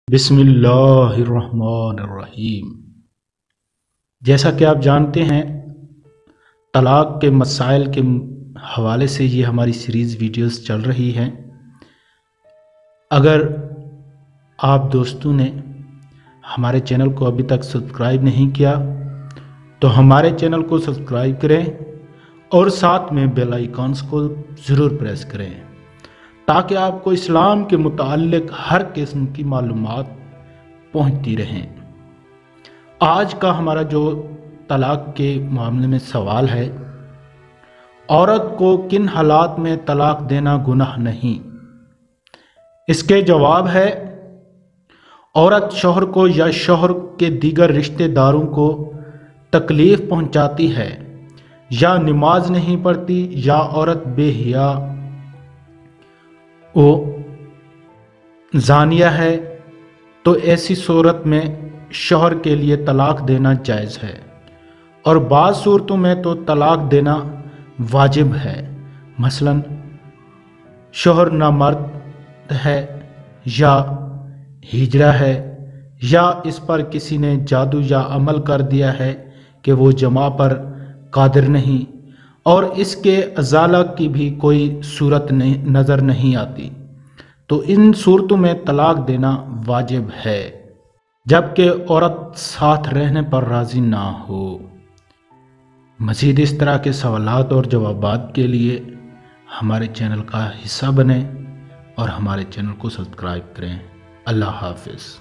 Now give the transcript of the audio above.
بسم اللہ الرحمن الرحیم۔ جیسا کہ آپ جانتے ہیں، طلاق کے مسائل کے حوالے سے یہ ہماری سیریز ویڈیوز چل رہی ہیں۔ اگر آپ دوستوں نے ہمارے چینل کو ابھی تک سبسکرائب نہیں کیا تو ہمارے چینل کو سبسکرائب کریں اور ساتھ میں بیل آئیکنز کو ضرور پریس کریں تاکہ آپ کو اسلام کے متعلق ہر قسم کی معلومات پہنچتی رہیں۔ آج کا ہمارا جو طلاق کے معاملے میں سوال ہے، عورت کو کن حالات میں طلاق دینا گناہ نہیں؟ اس کے جواب ہے، عورت شوہر کو یا شوہر کے دیگر رشتہ داروں کو تکلیف پہنچاتی ہے، یا نماز نہیں پڑھتی، یا عورت بے حیا و زانیہ ہے، تو ایسی صورت میں شوہر کے لیے طلاق دینا جائز ہے، اور بعض صورتوں میں تو طلاق دینا واجب ہے۔ مثلا شوہر نامرد ہے، یا ہجرہ ہے، یا اس پر کسی نے جادو یا عمل کر دیا ہے کہ وہ جماع پر قادر نہیں، اور اس کے ازالہ کی بھی کوئی صورت نظر نہیں آتی، تو ان صورتوں میں طلاق دینا واجب ہے، جبکہ عورت ساتھ رہنے پر راضی نہ ہو۔ مزید اس طرح کے سوالات اور جوابات کے لیے ہمارے چینل کا حصہ بنیں اور ہمارے چینل کو سبسکرائب کریں۔ اللہ حافظ۔